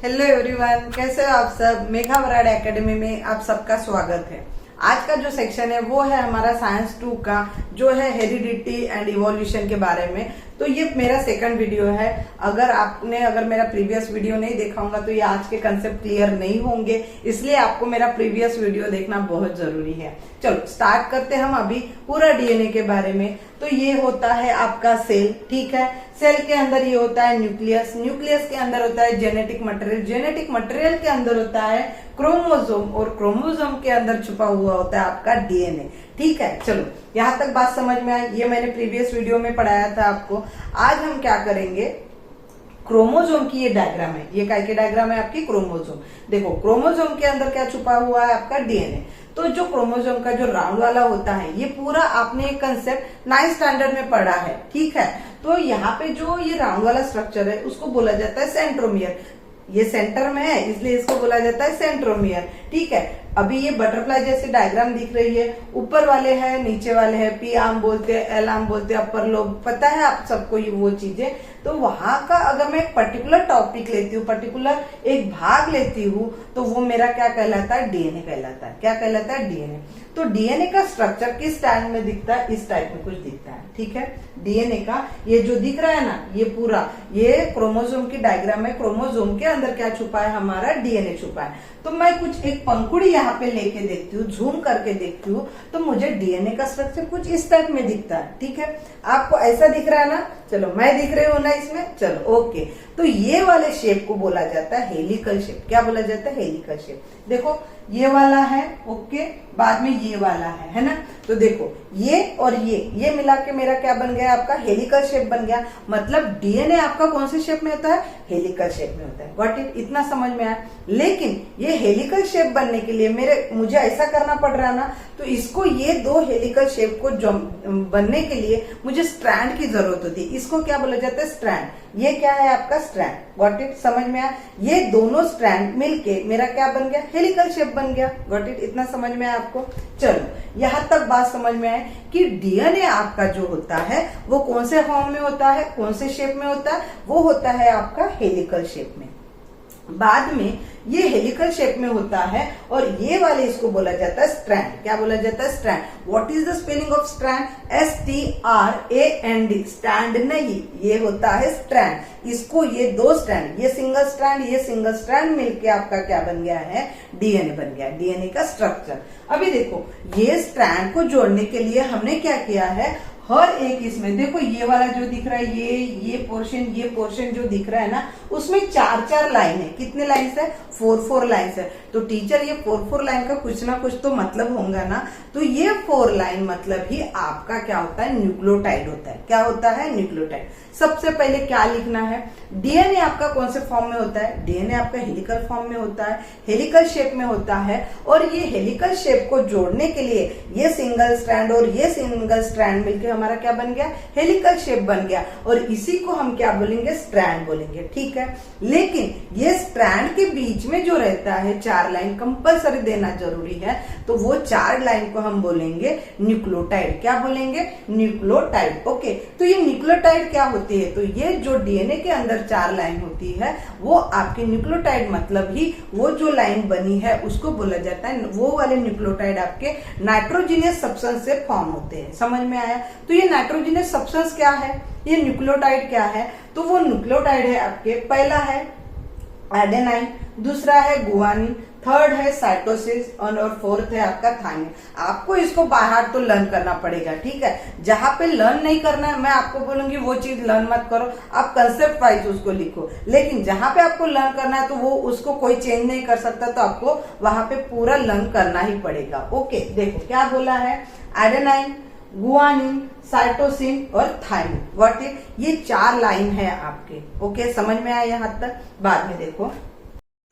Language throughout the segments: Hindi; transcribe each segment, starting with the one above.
हेलो एवरीवन, कैसे हो आप सब। मेघा वराड एकेडमी में आप सबका स्वागत है। आज का जो सेक्शन है वो है हमारा साइंस 2 का, जो है हेरिडिटी एंड इवोल्यूशन के बारे में। तो ये मेरा सेकंड वीडियो है। अगर मेरा प्रीवियस वीडियो नहीं देखा होगा तो ये आज के कंसेप्ट क्लियर नहीं होंगे, इसलिए आपको मेरा प्रीवियस वीडियो देखना बहुत जरूरी है। चलो स्टार्ट करते हैं हम अभी पूरा डीएनए के बारे में। तो ये होता है आपका सेल, ठीक है। सेल के अंदर ये होता है न्यूक्लियस, न्यूक्लियस के अंदर होता है जेनेटिक मटेरियल, जेनेटिक मटेरियल के अंदर होता है क्रोमोसोम, और क्रोमोसोम के अंदर छुपा हुआ होता है आपका डीएनए, ठीक है। चलो यहाँ तक बात समझ में आई। ये मैंने प्रीवियस वीडियो में पढ़ाया था आपको। आज हम क्या करेंगे, क्रोमोसोम की ये डायग्राम है। ये काय की डायग्राम है आपकी, क्रोमोसोम। देखो क्रोमोसोम के अंदर क्या छुपा हुआ है आपका डीएनए। तो जो क्रोमोसोम का जो राउंड वाला होता है, ये पूरा आपने एक कंसेप्ट 9th स्टैंडर्ड में पढ़ा है, ठीक है। तो यहाँ पे जो ये राउंड वाला स्ट्रक्चर है उसको बोला जाता है सेंट्रोमियर। ये सेंटर में है इसलिए इसको बोला जाता है सेंट्रोमियर, ठीक है। अभी ये बटरफ्लाई जैसी डायग्राम दिख रही है, ऊपर वाले हैं नीचे वाले हैं, पी आर्म बोलते हैं, एल आर्म बोलते हैं, अपर लोब, पता है आप सबको ये वो चीजें। तो वहां का अगर मैं एक पर्टिकुलर टॉपिक लेती हूँ, पर्टिकुलर एक भाग लेती हूँ, तो वो मेरा क्या कहलाता है, डीएनए कहलाता है। क्या कहलाता है, डीएनए। तो डीएनए का स्ट्रक्चर किस स्टाइल में दिखता है, इस टाइप में कुछ दिखता है, ठीक है। डीएनए का ये जो दिख रहा है ना, ये पूरा ये क्रोमोसोम की डायग्राम है। क्रोमोसोम के अंदर क्या छुपा है, हमारा डीएनए छुपा है। तो मैं कुछ एक पंखुड़ी यहाँ पे लेके देखती हूँ, जूम करके देखती हूँ, तो मुझे डीएनए का स्ट्रक्चर कुछ इस टाइप में दिखता है, ठीक है। आपको ऐसा दिख रहा है ना, चलो मैं दिख रही हूँ ना इसमें, चलो ओके। तो ये वाले शेप को बोला जाता है हेलिकल शेप। क्या बोला जाता है, हेलिकल शेप। देखो ये वाला है, ओके, बाद में ये वाला है ना। तो देखो ये और ये मिला के मेरा क्या बन गया, आपका हेलिकल शेप बन गया। मतलब डीएनए आपका कौन से शेप में होता है, हेलिकल शेप में होता है। गॉट इट, इतना समझ में आया। लेकिन ये हेलिकल शेप बनने के लिए मुझे ऐसा करना पड़ रहा है ना, तो इसको ये दो हेलिकल शेप को बनने के लिए मुझे स्ट्रैंड की जरूरत होती है। इसको क्या बोला जाता है, स्ट्रैंड। ये क्या है आपका स्ट्रैंड। गॉट इट, समझ में आया। ये दोनों स्ट्रैंड मिलके मेरा क्या बन गया, हेलिकल शेप बन गया। गॉट इट, इतना समझ में आया आपको। चलो यहाँ तक बात समझ में आए कि डीएनए आपका जो होता है वो कौन से फॉर्म में होता है, कौन से शेप में होता है, वो होता है आपका हेलिकल शेप में। बाद में ये हेलिकल शेप में होता है, और ये वाले इसको बोला जाता है स्ट्रैंड। क्या बोला जाता है, strand. What is the spelling of strand, STRAND। Stand नहीं, ये होता है स्ट्रैंड। इसको ये दो स्ट्रैंड, ये सिंगल स्ट्रैंड मिलके आपका क्या बन गया है, डीएनए बन गया। डीएनए का स्ट्रक्चर। अभी देखो ये स्ट्रैंड को जोड़ने के लिए हमने क्या किया है, हर एक इसमें देखो ये वाला जो दिख रहा है, ये पोर्शन जो दिख रहा है ना, उसमें 4 लाइन है। कितने लाइन है, 4 लाइन है। तो टीचर ये 4 लाइन का कुछ ना कुछ तो मतलब होगा ना। तो ये 4 लाइन मतलब ही आपका क्या होता है, न्यूक्लियोटाइड होता है। क्या होता है, न्यूक्लियोटाइड। सबसे पहले क्या लिखना है, डीएनए आपका कौन से फॉर्म में होता है, डीएनए आपका हेलिकल फॉर्म में होता है, हेलिकल शेप में होता है। और ये हेलिकल शेप को जोड़ने के लिए ये सिंगल स्ट्रैंड और ये सिंगल स्ट्रैंड मिलकर हमारा क्या बन गया, हेलिकल शेप बन गया। और इसी को हम क्या बोलेंगे, स्ट्रैंड बोलेंगे, ठीक है। लेकिन ये स्ट्रैंड के बीच में जो रहता है 4 लाइन कंपलसरी देना जरूरी है, तो वो 4 लाइन को हम बोलेंगे न्यूक्लियोटाइड। क्या बोलेंगे, न्यूक्लियोटाइड। ओके, तो ये न्यूक्लियोटाइड क्या होती है, तो ये जो डीएनए के अंदर 4 लाइन होती है वो आपके न्यूक्लियोटाइड, मतलब ही वो जो लाइन बनी है उसको बोला जाता है, वो वाले न्यूक्लियोटाइड आपके नाइट्रोजीनियस सब्सटेंस से फॉर्म होते हैं। समझ में आया। तो ये नाइट्रोजीनियस सब्सटेंस क्या है, ये न्यूक्लियोटाइड क्या है, तो वो न्यूक्लियोटाइड है आपके, पहला है एडेनाइन, दूसरा है गुआनिन, थर्ड है साइटोसिस, और फोर्थ है आपका थाइमिन। आपको इसको बाहर तो लर्न करना पड़ेगा, ठीक है। जहां पे लर्न नहीं करना है मैं आपको बोलूंगी वो चीज लर्न मत करो, आप कंसेप्ट वाइज उसको लिखो। लेकिन जहां पे आपको लर्न करना है तो वो उसको कोई चेंज नहीं कर सकता, तो आपको वहां पे पूरा लर्न करना ही पड़ेगा। ओके, देखो क्या बोला है, एडेनाइन, गुआनिन, साइटोसिन और थाइमिन। व्हाट इट, ये 4 लाइन है आपके। ओके, समझ में आया यहाँ तक। बाद में देखो,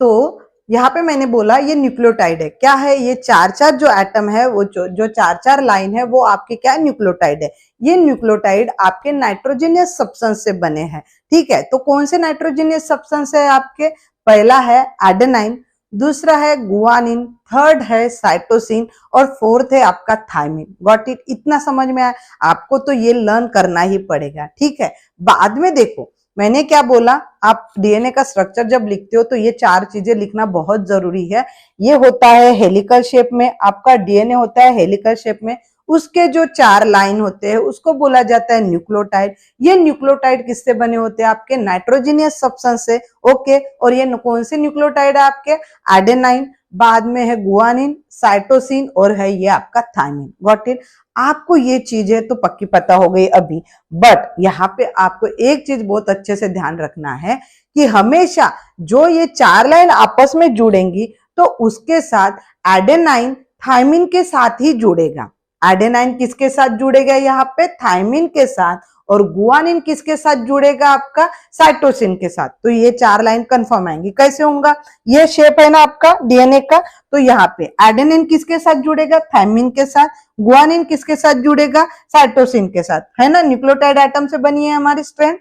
तो यहाँ पे मैंने बोला ये न्यूक्लियोटाइड है। क्या है, ये 4 जो एटम है, वो जो 4 लाइन है वो आपके क्या, न्यूक्लियोटाइड है। ये न्यूक्लियोटाइड आपके नाइट्रोजनियस सब्सटेंस से बने हैं, ठीक है। तो कौन से नाइट्रोजनियस सब्सटेंस है आपके, पहला है एडेनाइन, दूसरा है गुआनिन, थर्ड है साइटोसिन और फोर्थ है आपका थाइमिन। गॉट इट, इतना समझ में आया। आपको तो ये लर्न करना ही पड़ेगा, ठीक है। बाद में देखो मैंने क्या बोला, आप डीएनए का स्ट्रक्चर जब लिखते हो तो ये 4 चीजें लिखना बहुत जरूरी है। ये होता है हेलिकल शेप में, आपका डीएनए होता है हेलिकल शेप में, उसके जो 4 लाइन होते हैं उसको बोला जाता है न्यूक्लियोटाइड। ये न्यूक्लियोटाइड किससे बने होते हैं, आपके नाइट्रोजनियस सब्सटेंस से। ओके, और ये कौन से न्यूक्लियोटाइड है आपके, एडेनाइन, बाद में है गुआनिन, साइटोसिन, और है ये आपका थायमिन। Got it. आपको ये चीजें तो पक्की पता हो गई अभी, बट यहाँ पे आपको एक चीज बहुत अच्छे से ध्यान रखना है कि हमेशा जो ये 4 लाइन आपस में जुड़ेंगी तो उसके साथ एडेनाइन थायमिन के साथ ही जुड़ेगा। एडेनाइन किसके साथ जुड़ेगा, यहाँ पे थायमिन के साथ, और गुआनिन किसके साथ जुड़ेगा, आपका साइटोसिन के साथ। तो ये 4 लाइन कंफर्म आएंगी। कैसे होगा, ये शेप है ना आपका डीएनए का, तो यहाँ पे एडेनिन किसके साथ जुड़ेगा, थायमिन के साथ, गुआनिन किसके साथ जुड़ेगा, साइटोसिन के साथ, है ना। न्यूक्लियोटाइड एटम से बनी है हमारी स्ट्रैंड।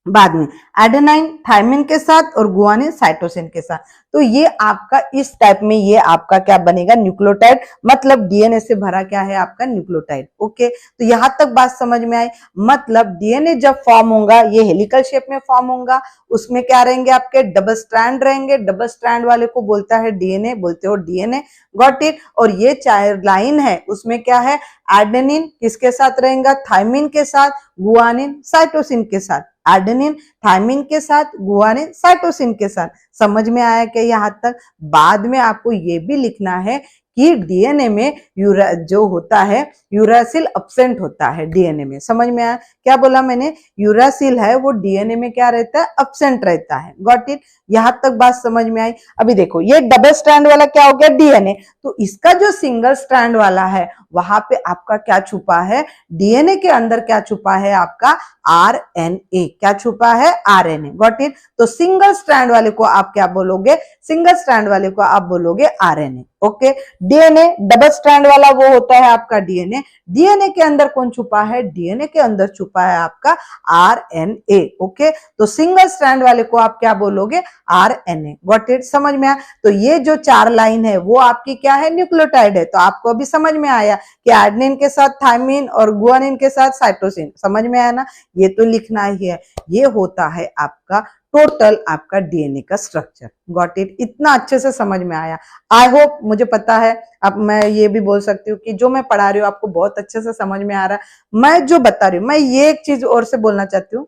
बाद में एडेनाइन थायमिन के साथ और गुआनिन साइटोसिन के साथ। तो ये आपका इस टाइप में ये आपका क्या बनेगा, न्यूक्लियोटाइड, मतलब डीएनए से भरा क्या है आपका न्यूक्लियोटाइड। ओके, तो यहां तक बात समझ में आई। मतलब डीएनए जब फॉर्म होगा ये हेलिकल शेप में फॉर्म होगा, उसमें क्या रहेंगे आपके डबल स्ट्रैंड रहेंगे। डबल स्ट्रैंड वाले को बोलता है डीएनए, बोलते हो डीएनए। Got it. और ये 4 लाइन है उसमें क्या है, एडेनिन किसके साथ रहेगा, थायमिन के साथ, गुआनिन साइटोसिन के साथ, एडेनिन थायमिन के साथ, गुआनिन साइटोसिन के साथ। समझ में आया क्या यहाँ तक। बाद में आपको ये भी लिखना है कि डीएनए में जो होता है यूरासिल एब्सेंट होता है डीएनए में। समझ में आया क्या बोला मैंने, यूरासिल है वो डीएनए में क्या रहता है, एब्सेंट रहता है। Got it. यहां तक बात समझ में आई। अभी देखो ये डबल स्ट्रैंड वाला क्या हो गया डीएनए, तो इसका जो सिंगल स्ट्रैंड वाला है वहां पे आपका क्या छुपा है, डीएनए के अंदर क्या छुपा है आपका आरएनए। क्या छुपा है, आरएनए। Got it. तो सिंगल स्ट्रैंड वाले को आप क्या बोलोगे, सिंगल स्ट्रैंड वाले को आप बोलोगे RNA. Okay. DNA double strand वाला वो होता है आपका डीएनए। डीएनए के अंदर कौन छुपा है, डीएनए के अंदर छुपा है आपका आरएनए। ओके, तो सिंगल स्ट्रैंड वाले को आप क्या बोलोगे, आरएनए। Got it. समझ में आया। तो ये जो 4 लाइन है वो आपकी क्या है, न्यूक्लियोटाइड है। तो आपको अभी समझ में आया कि एडेनिन के साथ थायमिन और गुआनिन के साथ साइटोसिन। समझ में आया ना, ये तो लिखना ही है। ये होता है आपका टोटल आपका डीएनए का स्ट्रक्चर। Got it. इतना अच्छे से समझ में आया। आई होप, मुझे पता है अब मैं ये भी बोल सकती हूँ कि जो मैं पढ़ा रही हूँ आपको बहुत अच्छे से समझ में आ रहा है। मैं जो बता रही हूँ, मैं ये एक चीज और से बोलना चाहती हूँ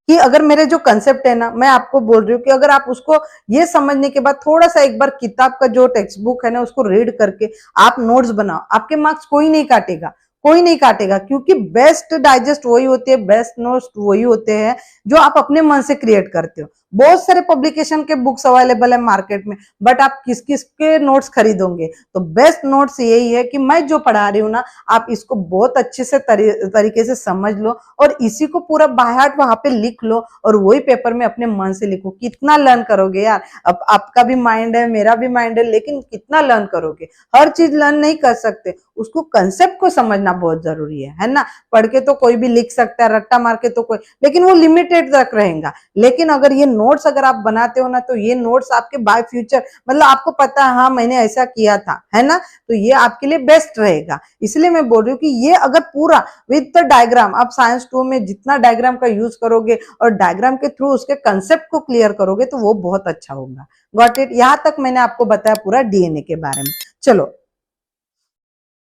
कि अगर मेरे जो कंसेप्ट है ना, मैं आपको बोल रही हूँ कि अगर आप उसको ये समझने के बाद थोड़ा सा एक बार किताब का जो टेक्स्ट बुक है ना उसको रीड करके आप नोट्स बनाओ, आपके मार्क्स कोई नहीं काटेगा, कोई नहीं काटेगा। क्योंकि बेस्ट डाइजेस्ट वही होती है, बेस्ट नोट्स वही होते हैं जो आप अपने मन से क्रिएट करते हो। बहुत सारे पब्लिकेशन के बुक्स अवेलेबल है मार्केट में, बट आप किस किस के नोट्स खरीदोगे। तो बेस्ट नोट्स यही है कि मैं जो पढ़ा रही हूँ ना, आप इसको बहुत अच्छे से तरीके से समझ लो और इसी को पूरा बाय हार्ट वहां पे लिख लो और वही पेपर में अपने मन से लिखो। कितना लर्न करोगे यार, अब आपका भी माइंड है, मेरा भी माइंड है, लेकिन कितना लर्न करोगे। हर चीज लर्न नहीं कर सकते, उसको कंसेप्ट को समझना बहुत जरूरी है ना। पढ़ के तो कोई भी लिख सकता है, रट्टा मार के तो कोई, लेकिन वो लिमिटेड तक रहेगा। लेकिन अगर ये नोट्स अगर आप बनाते हो ना, तो ये नोट्स आपके बाय फ्यूचर, मतलब आपको पता है हाँ मैंने ऐसा किया था, है ना, तो ये आपके लिए बेस्ट रहेगा। इसलिए मैं बोल रही हूँ कि ये अगर पूरा विद द डायग्राम, आप साइंस 2 में जितना डायग्राम का यूज करोगे और डायग्राम के थ्रू उसके कंसेप्ट को क्लियर करोगे तो वो बहुत अच्छा होगा। Got it. यहां तक मैंने आपको बताया पूरा डीएनए के बारे में। चलो